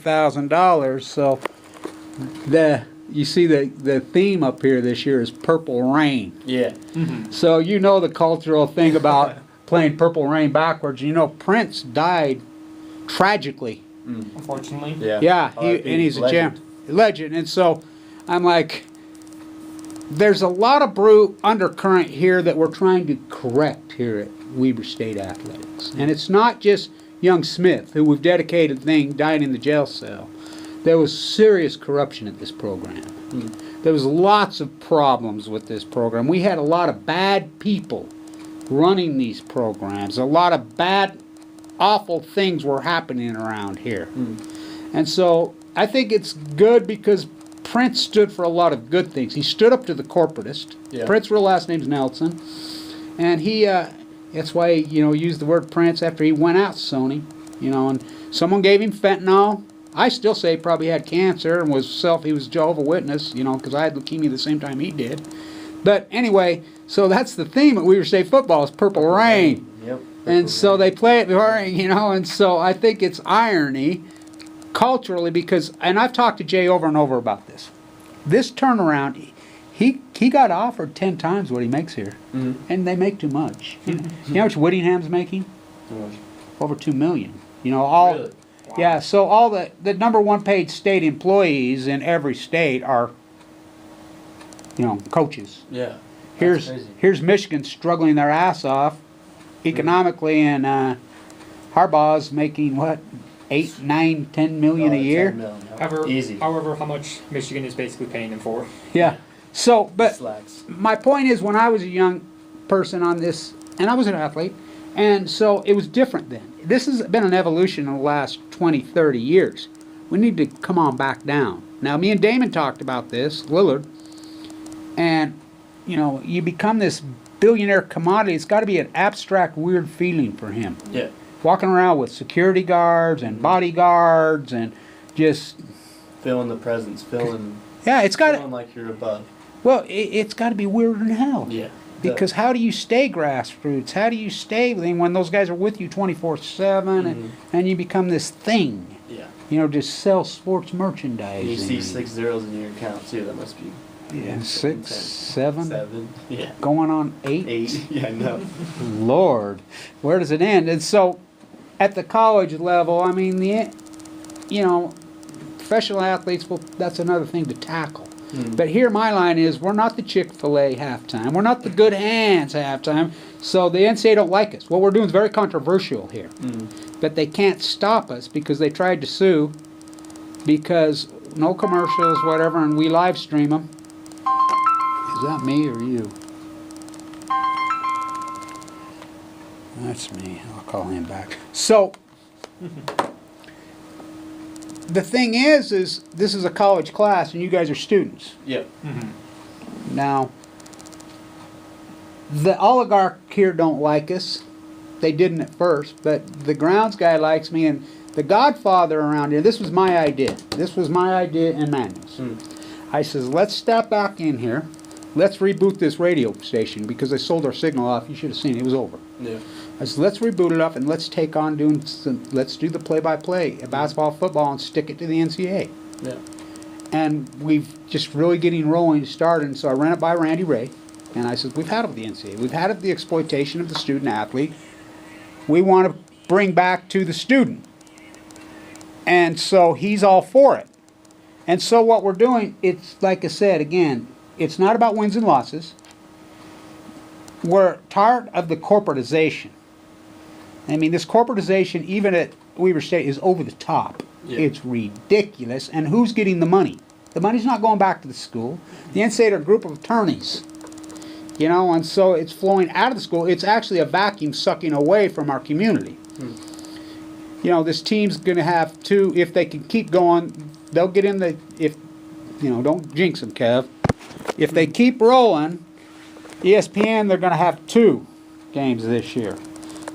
$1,000. So you see the theme up here this year is Purple Rain. Yeah. So you know the cultural thing about playing Purple Rain backwards. You know Prince died tragically. Unfortunately. Yeah. Yeah, and he's a legend. And so I'm like, there's a lot of undercurrent here that we're trying to correct here at Weber State Athletics. And it's not just young Smith, who we've dedicated thing, died in the jail cell. There was serious corruption at this program. There was lots of problems with this program. We had a lot of bad people running these programs. A lot of bad, awful things were happening around here. And so I think it's good because Prince stood for a lot of good things. He stood up to the corporatist. Yeah. Prince's real last name's Nelson. And he, that's why, used the word Prince after he went out, Sony. And someone gave him fentanyl. I still say he probably had cancer and he was Jehovah's Witness, because I had leukemia the same time he did. But anyway, so that's the theme at Weber State football is Purple Rain. Yep. And so they play it during, and so I think it's irony culturally because, and I've talked to Jay over and over about this. This turnaround, he got offered 10 times what he makes here, and they make too much. You know how much Whittingham's making? Over $2 million. Really? Yeah, so all the #1 paid state employees in every state are, coaches. Yeah. Here's Michigan struggling their ass off economically, and Harbaugh's making what, 8, 9, 10 million a year. 10 million. Easy. However, how much Michigan is basically paying them for. Yeah. So, but Slacks. my point is, when I was a young person on this, and I was an athlete, and so it was different then. This has been an evolution in the last 20, 30 years. We need to come on back down. Now, me and Damon talked about this, Lillard, and, you become this billionaire commodity. It's got to be an abstract, weird feeling for him. Yeah. Walking around with security guards and bodyguards and just... Feeling the presence, feeling like you're above. Well, it's got to be weirder than hell. Yeah. Because how do you stay grassroots? How do you stay when those guys are with you 24/7 and you become this thing? Yeah. Just sell sports merchandise. You see 6 zeros in your account too. That must be. Yeah, 6, 7. 7. Yeah. Going on 8. 8. Yeah, I know. Lord, where does it end? And so, at the college level, I mean, professional athletes. Well, that's another thing to tackle. But here my line is, we're not the Chick-fil-A halftime. We're not the Good Hands halftime. So the NCAA don't like us. What we're doing is very controversial here. But they can't stop us because they tried to sue because no commercials, whatever, and we live stream them. Is that me or you? That's me. I'll call him back. So... The thing is this is a college class and you guys are students. Yep. Now, the oligarch here don't like us. They didn't at first, but the grounds guy likes me, and the godfather around here, this was my idea. This was my idea in Manuel's. I says, let's step back in here. Let's reboot this radio station because they sold our signal off. You should have seen it. It was over. Yeah. I said, let's reboot it up and let's take on let's do the play-by-play basketball, football, and stick it to the NCAA. Yeah. And we've just really getting rolling started. And so I ran it by Randy Ray, and I said, we've had it with the NCAA. We've had it the exploitation of the student-athlete. We want to bring back to the student. And so he's all for it. And so what we're doing, it's like I said, again, it's not about wins and losses. We're tired of the corporatization. I mean, this corporatization, even at Weber State, is over the top. Yeah. It's ridiculous. And who's getting the money? The money's not going back to the school. The NCAA are a group of attorneys. And so it's flowing out of the school. It's actually a vacuum sucking away from our community. This team's going to have to, if they can keep going, they'll get in don't jinx them, Kev. If they keep rolling, ESPN, they're going to have 2 games this year.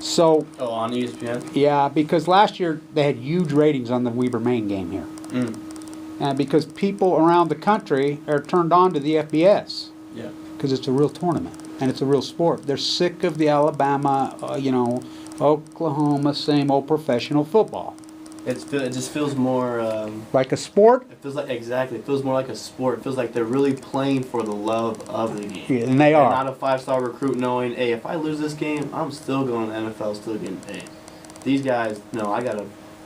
So. Oh, on ESPN? Yeah, because last year they had huge ratings on the Weber Maine game here. And because people around the country are turned on to the FBS. Yeah. Because it's a real tournament and it's a real sport. They're sick of the Alabama, Oklahoma, same old professional football. It just feels more like a sport. It feels like exactly. It feels more like a sport. It feels like they're really playing for the love of the game. Yeah, and they are. Not a 5-star recruit knowing, hey, if I lose this game, I'm still going to the NFL, still getting paid. These guys, no,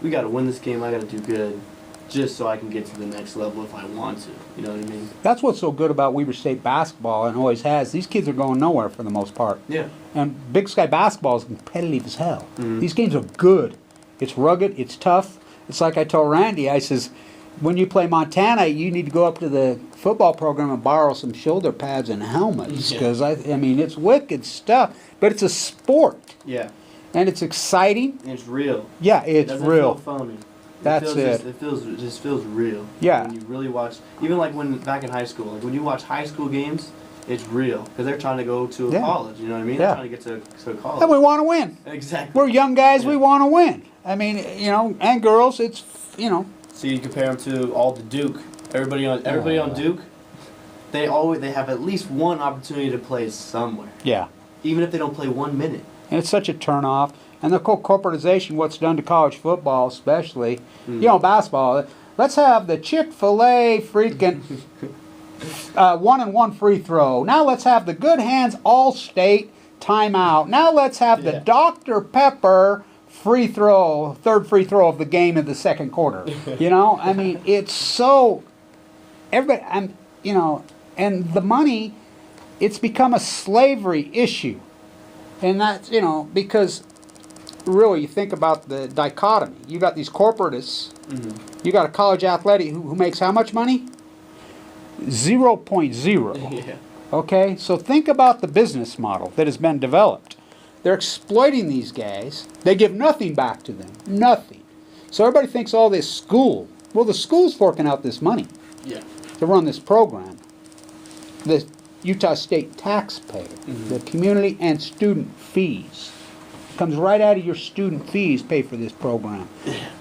we gotta win this game. I gotta do good, just so I can get to the next level if I want to. You know what I mean? That's what's so good about Weber State basketball, and always has. These kids are going nowhere for the most part. Yeah. And Big Sky basketball is competitive as hell. Mhm. These games are good. It's rugged. It's tough. It's like I told Randy. I says, when you play Montana, you need to go up to the football program and borrow some shoulder pads and helmets, because I mean, it's wicked stuff. But it's a sport. Yeah. And it's exciting. And it's real. Yeah, it's it real. Feel phony. That's it. It just feels real. Yeah. When you really watch, even like when back in high school, like when you watch high school games, it's real because they're trying to go to a college. You know what I mean? Yeah. They're trying to get to college. And we want to win. Exactly. We're young guys. We want to win. I mean, you know, and girls. It's, you know. So you compare them to all the Duke. Everybody on Duke, they have at least one opportunity to play somewhere. Yeah. Even if they don't play 1 minute. And it's such a turnoff. And the corporatization, what's done to college football, especially, you know, basketball. Let's have the Chick-fil-A freaking 1-and-1 free throw. Now let's have the Good Hands All-State timeout. Now let's have the Dr. Pepper free throw, third free throw of the game in the second quarter. You know, I mean, it's so, everybody, you know, and the money, it's become a slavery issue. And that's, you know, because really you think about the dichotomy. You got these corporatists, you got a college athletic who makes how much money? 0.0. Yeah. Okay, so think about the business model that has been developed. They're exploiting these guys. They give nothing back to them. Nothing. So everybody thinks all this school. Well, the school's forking out this money to run this program. The Utah State taxpayer, the community and student fees. Comes right out of your student fees pay for this program.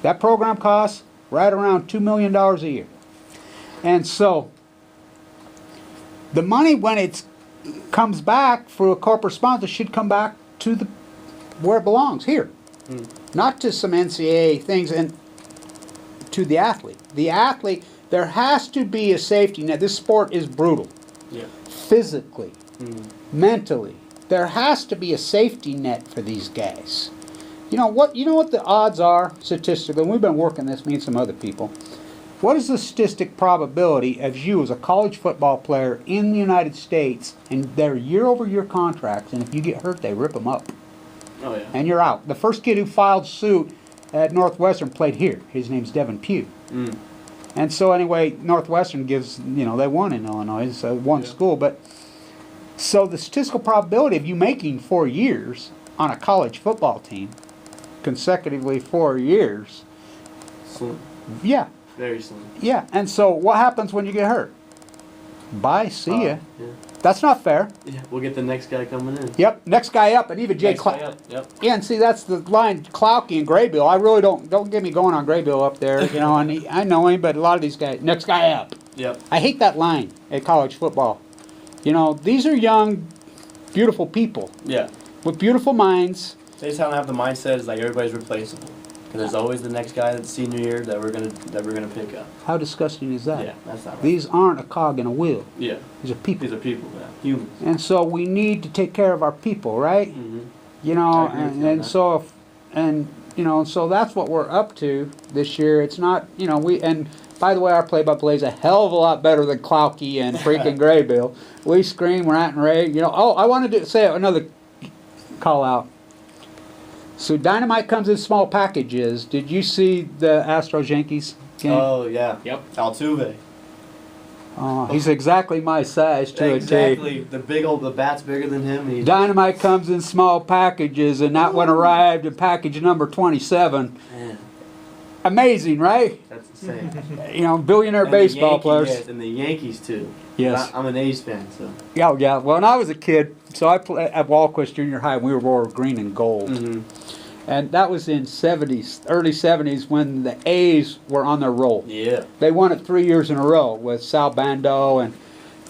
That program costs right around $2 million a year. And so the money, when it comes back for a corporate sponsor, should come back to the where it belongs, here. Not to some NCAA things, and to the athlete. The athlete, there has to be a safety net. This sport is brutal. Physically, mentally. There has to be a safety net for these guys. You know what the odds are statistically, and we've been working this, me and some other people. What is the statistic probability of you as a college football player in the United States, and they're year-over-year contracts, and if you get hurt, they rip them up. Oh, yeah. And you're out. The first kid who filed suit at Northwestern played here. His name's Devin Pugh. And so anyway, Northwestern gives, you know, they won in Illinois, so one school, but so the statistical probability of you making 4 years on a college football team, consecutively 4 years, Slim. Yeah. Very slim. Yeah, and so what happens when you get hurt? Bye, see ya. Yeah. That's not fair. Yeah, we'll get the next guy coming in. Yep, next guy up, and even Jay Yep. Yeah, and see, that's the line, Clouky and Graybill. I really don't get me going on Graybill up there, you know, and I know him, but a lot of these guys, next guy up. Yep. I hate that line at college football. You know, these are young, beautiful people. Yeah. With beautiful minds. They just don't have the mindset is like everybody's replaceable. And there's always the next guy that's senior year that we're gonna pick up. How disgusting is that? Yeah, that's not right. These aren't a cog in a wheel. Yeah. These are people. These are people, yeah. Humans. And so we need to take care of our people, right? You know, and so if, and you know, so that's what we're up to this year. It's not, you know, and by the way, our play-by-play is a hell of a lot better than Clouky and freaking Graybill. We scream, rant, and rave. You know, oh, I wanted to say another call out. So Dynamite comes in small packages. Did you see the Astros Yankees game? Oh yeah. Yep. Altuve. Oh, he's exactly my size too. Exactly. The bat's bigger than him. Dynamite comes in small packages, and that one arrived in package number 27. Man. Amazing, right? That's insane. You know, billionaire And baseball players. Yes, and the Yankees too. Yes. I'm an A's fan, so. Yeah, yeah. Well, when I was a kid, so I played at Walquist Junior High, and we wore green and gold. And that was in early 70s when the A's were on their roll. Yeah. They won it 3 years in a row with Sal Bando and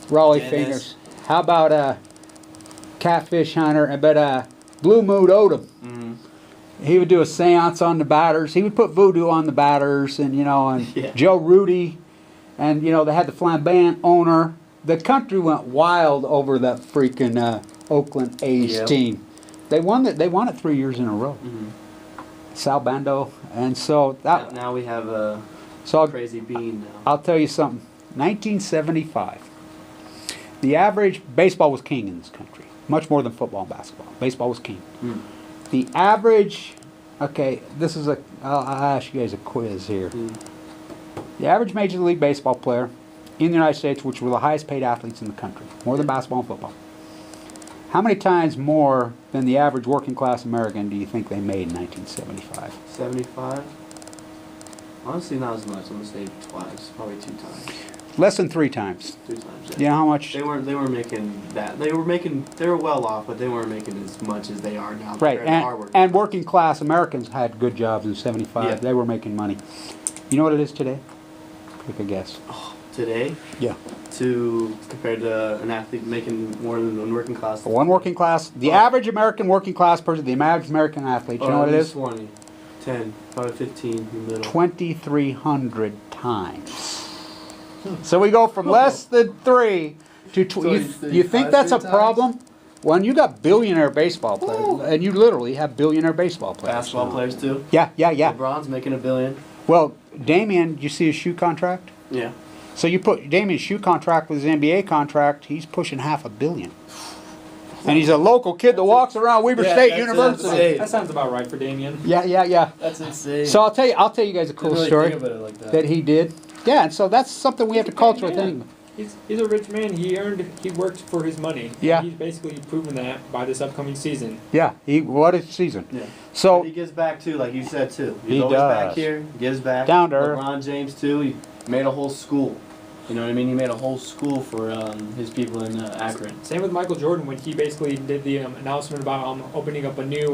Raleigh Fingers. How about Catfish Hunter, but Blue Mood Odom. He would do a seance on the batters. He would put voodoo on the batters, and Yeah. Joe Rudy, and they had the flamboyant owner. The country went wild over that freaking Oakland A's Yep. team. They won it. They won it 3 years in a row. Mhm. Sal Bando, and so that. Now we have a So crazy bean now. I'll tell you something. 1975. The average baseball was king in this country, much more than football and basketball. Baseball was king. Mm. The average. Okay, this is I'll ask you guys a quiz here. Mm. The average Major League Baseball player in the United States, which were the highest paid athletes in the country, more than basketball and football. How many times more than the average working class American do you think they made in 1975? 75. Honestly, not as much. I'm gonna say twice, probably 2 times, Less than 3 times. 3 times. Yeah. You know how much? They weren't making that. They were well off, but they weren't making as much as they are now. Right, compared to our working and class. working class Americans had good jobs in 75. Yeah. They were making money. You know what it is today? Take a guess. Today, Yeah. compared to an athlete making more than one working class. For one working class, the average American working class person, the average American athlete, you know what it is? 20, 10, probably 15 in the middle. 2,300 times. So we go from less than 3 to you think that's a problem? When you got billionaire baseball players, and you literally have billionaire baseball players. Basketball now. players too. Yeah. LeBron's making $1 billion. Well, Damian, you see his shoe contract? Yeah. So you put Damian's shoe contract with his NBA contract, he's pushing $500 million. And he's a local kid that walks around Weber State University. insane. That sounds about right for Damien. Yeah. That's insane. So I'll tell you guys a cool Didn't really story think about it like that. that he did. Yeah, and so that's something we have to culture Yeah. thing. He's a rich man. He worked for his money. Yeah. He's basically proven that by this upcoming season. Yeah, what a season. Yeah. So But he gives back too, like you said too. He's He always back does. here, gives back. Down to earth. LeBron James too. He made a whole school. You know what I mean? He made a whole school for his people in Akron. Same with Michael Jordan when he basically did the announcement about opening up a new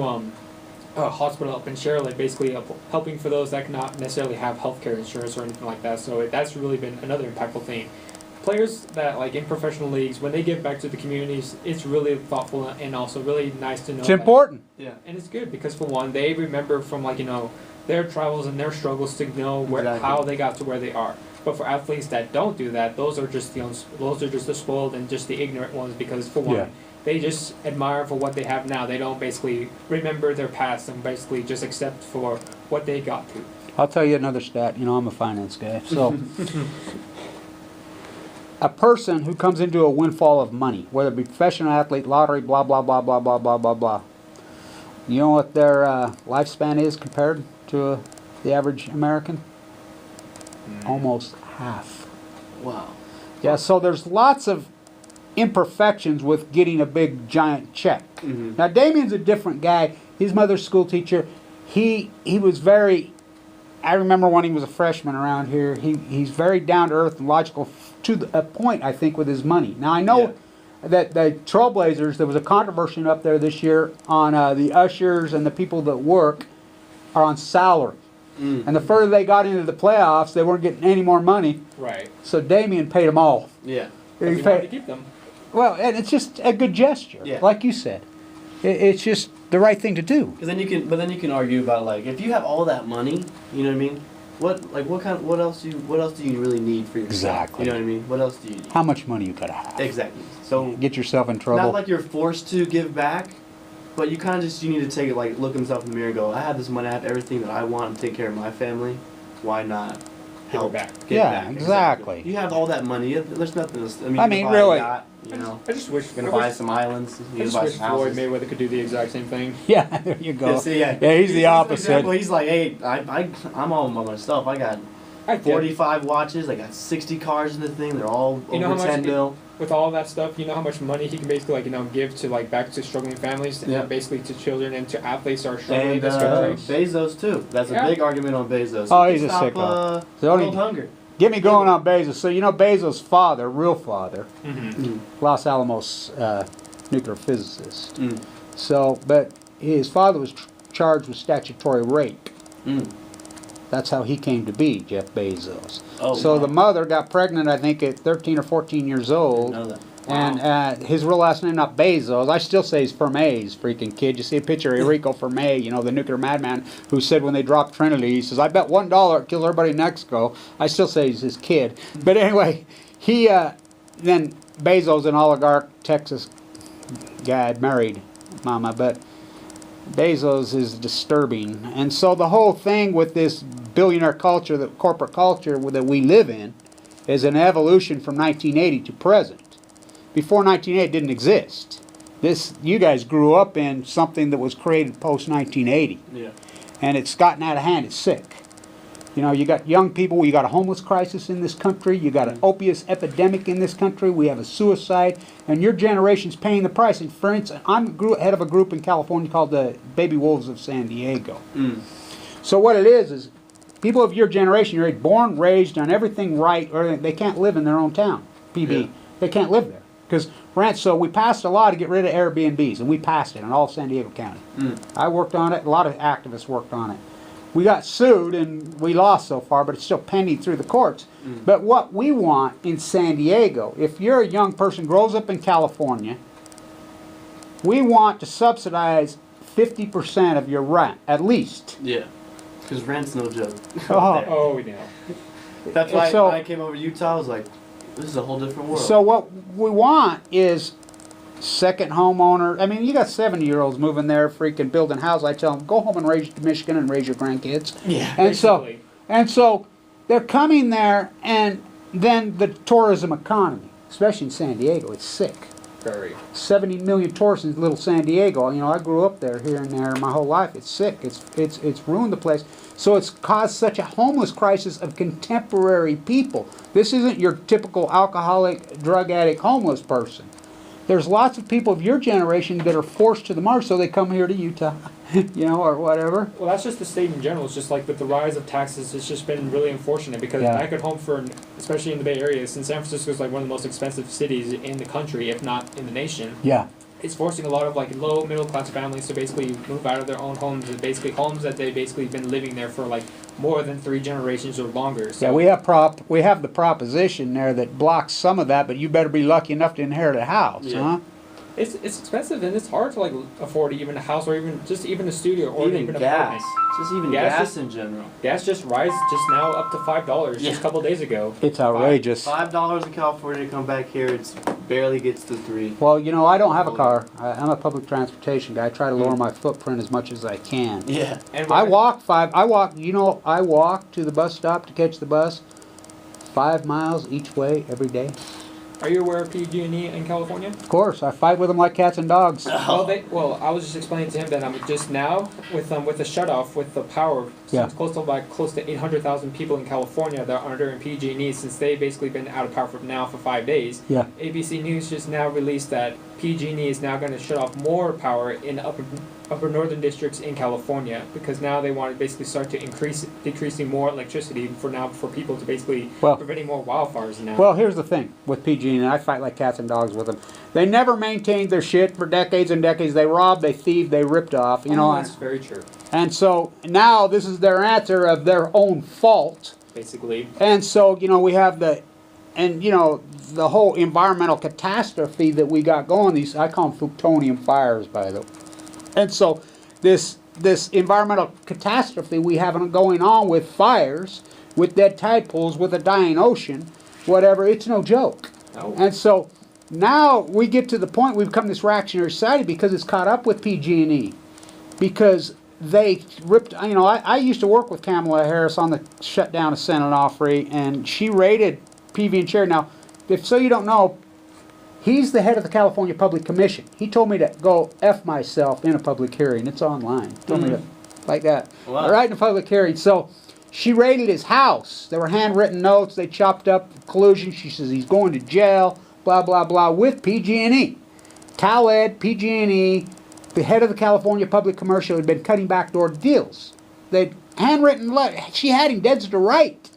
hospital up in Charlotte, basically helping for those that cannot necessarily have healthcare insurance or anything like that. So that's really been another impactful thing. Players that like in professional leagues, when they give back to the communities, it's really thoughtful and also really nice to know. it's important. Yeah. And it's good because for one, they remember from their travels and their struggles to know Exactly. how they got to where they are. But for athletes that don't do that, those are just the spoiled and just the ignorant ones because for one, Yeah. they just admire for what they have now. They don't basically remember their past and basically just accept for what they got to. I'll tell you another stat. I'm a finance guy. So a person who comes into a windfall of money, whether it be professional athlete, lottery, blah, blah, blah, blah, blah, blah, blah, blah. You know what their lifespan is compared to the average American? Almost half. Wow. Yeah, so there's lots of imperfections with getting a big giant check. Mhm. Now Damien's a different guy. His mother's school teacher. He was very. I remember when he was a freshman around here. He's very down to earth and logical to a point. I think with his money. Now I know that the Trailblazers. There was a controversy up there this year on the ushers and the people that work are on salary. Mm. And the further they got into the playoffs, they weren't getting any more money. Right. So Damien paid them all. Yeah. He He wanted to paid, keep them. well, and it's just a good gesture, Yeah. like you said. It's just the right thing to do. Because then you can argue about like if you have all that money, you know what I mean? What else do you really need for yourself? Exactly. You know what I mean? What else do you need? How much money you gotta have? Exactly. So Get yourself in trouble. not like you're forced to give back, but you kind of just you need to take it like look himself in the mirror and go, I have this money, I have everything that I want to take care of my family. Why not help back. Give Yeah, back. exactly. You have all that money. There's nothing else. I you mean, can buy really. A yacht, you know. I just wish. You're gonna buy some islands. I You just buy wish some Floyd houses. Mayweather could do the exact same thing. Yeah, there you go. Yeah, see, yeah. He's the an opposite. example. He's like, hey, I'm all by myself. I got I get 45 watches. I got 60 cars in the thing. They're all You know how over much 10 mil. with all that stuff, you know how much money he can basically give to back to struggling families and Yeah. basically to children and to athletes that are struggling in And this country. Bezos too. That's a Yeah. big argument on Bezos. Oh, He he's can a stop, sicko. The only- world hunger. Get me going on Bezos. So Bezos' father, real father, Mm-hmm. Los Alamos nuclear physicist. Mm. So, but his father was charged with statutory rape. Mm. That's how he came to be, Jeff Bezos. Oh, So wow. the mother got pregnant, I think, at 13 or 14 years old, Know that. And his real last name, not Bezos. I still say he's Fermays, freaking kid. You see a picture of Enrico Fermi, you know, the nuclear madman who said when they dropped Trinity, he says, I bet $1 it killed everybody in Mexico. I still say he's his kid. But anyway, he, then Bezos, an oligarch, Texas guy, married Mama, but Bezos is disturbing. And so the whole thing with this billionaire culture, the corporate culture that we live in, is an evolution from 1980 to present. Before 1980 it didn't exist. This, you guys grew up in something that was created post 1980. Yeah. And it's gotten out of hand. It's sick. You know, you got young people, you got a homeless crisis in this country, you got an opiate epidemic in this country, we have a suicide, and your generation's paying the price. And for instance, I'm head of a group in California called the Baby Wolves of San Diego. So what it is people of your generation, you're born, raised, done everything right, or they can't live in their own town, PB. Yeah. They can't live there. Because, so we passed a law to get rid of Airbnbs, and we passed it in all of San Diego County. I worked on it, a lot of activists worked on it. We got sued and we lost so far, but it's still pending through the courts. But what we want in San Diego, if you're a young person, grows up in California, we want to subsidize 50% of your rent, at least. Yeah, because rent's no joke. Oh, yeah. That's why when I came over to Utah, I was like, this is a whole different world. So what we want is second homeowner. I mean, you got 70-year-olds moving there, freaking building houses. I tell them, go home and raise Michigan and raise your grandkids. Yeah, and so they're coming there, and then the tourism economy, especially in San Diego, it's sick. Very. 70 million tourists in little San Diego. You know, I grew up there, here and there, my whole life. It's sick. It's ruined the place. So it's caused such a homeless crisis of contemporary people. This isn't your typical alcoholic, drug addict, homeless person. There's lots of people of your generation that are forced to the margin, so they come here to Utah, you know, or whatever. Well, that's just the state in general. It's just like with the rise of taxes, it's just been really unfortunate because back at home, especially in the Bay Area, since San Francisco is like one of the most expensive cities in the country, if not in the nation. Yeah. It's forcing a lot of like low middle class families to basically move out of their own homes, and basically homes that they've basically been living there for like more than 3 generations or longer. So. Yeah, we have the proposition there that blocks some of that, but you better be lucky enough to inherit a house, huh? It's expensive, and it's hard to like afford even a house or even a studio or even gas. apartment. Just even gas in general. Gas just now up to $5 just a couple days ago. It's outrageous. $5 in California to come back here, it barely gets to 3. Well, you know, I don't have a car. I'm a public transportation guy. I try to lower my footprint as much as I can. Yeah. And I walk to the bus stop to catch the bus 5 miles each way every day. Are you aware of PG&E in California? Of course, I fight with them like cats and dogs. Well, I was just explaining to him that just now with the shutoff with the power, since close to 800,000 people in California that are under PG&E, since they've basically been out of power for 5 days. Yeah. ABC News just now released that PG&E is now going to shut off more power in upper northern districts in California because now they want to basically start to decreasing more electricity for people to basically preventing more wildfires now. Well, here's the thing with PG&E, and I fight like cats and dogs with them. They never maintained their shit for decades and decades. They robbed, they thieved, they ripped off. You know, that's very true. And so now this is their answer of their own fault. Basically. And so, you know, we have the whole environmental catastrophe that we got going. These, I call them plutonium fires, by the way. And so this environmental catastrophe we have going on with fires, with dead tide pools, with a dying ocean, whatever, it's no joke. No. And so now we get to the point we've become this reactionary society because it's caught up with PG&E. Because they ripped, you know, I used to work with Kamala Harris on the shutdown of San Onofre, and she raided PV and Cherry. Now, so you don't know, he's the head of the California Public Commission. He told me to go F myself in a public hearing. It's online. He told me to, like that. Wow. Right in a public hearing. So she raided his house. There were handwritten notes. They chopped up collusion. She says he's going to jail, blah, blah, blah, with PG&E. CalEd, PG&E, the head of the California Public Commercial had been cutting backdoor deals. They'd handwritten letter. She had him dead to right.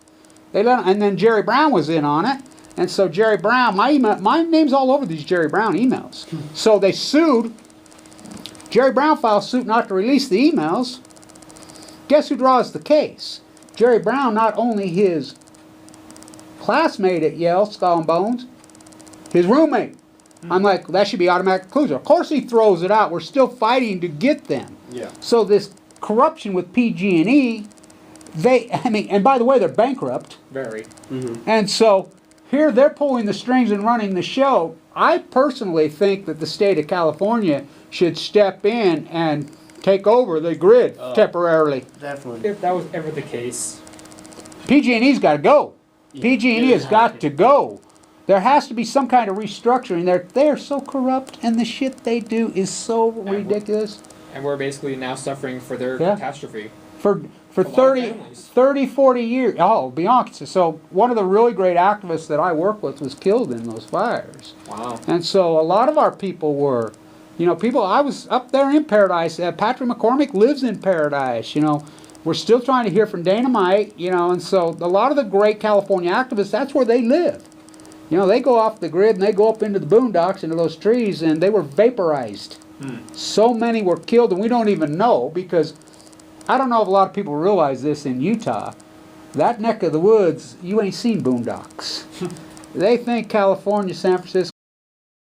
They let him, and then Jerry Brown was in on it. And so Jerry Brown, my name's all over these Jerry Brown emails. So they sued. Jerry Brown filed suit not to release the emails. Guess who draws the case? Jerry Brown, not only his classmate at Yale, Skull and Bones, his roommate. I'm like, that should be automatic closure. Of course he throws it out. We're still fighting to get them. Yeah. So this corruption with PG&E, and by the way, they're bankrupt. Very. Mm-hmm. And so here they're pulling the strings and running the show. I personally think that the state of California should step in and take over the grid temporarily. Definitely. If that was ever the case. PG&E's got to go. Yeah, PG&E has got to go. There has to be some kind of restructuring. They're so corrupt, and the shit they do is so ridiculous. And we're basically now suffering for their Yeah. catastrophe. For A lot of 30, 40 years. Oh, beyond. So one of the really great activists that I work with was killed in those fires. Wow. And so a lot of our people were, I was up there in Paradise. Patrick McCormick lives in Paradise, We're still trying to hear from Dynamite, and so a lot of the great California activists, that's where they live. They go off the grid and they go up into the boondocks, into those trees, and they were vaporized. So many were killed, and we don't even know, because I don't know if a lot of people realize this in Utah. That neck of the woods, you ain't seen boondocks. They think California, San Francisco,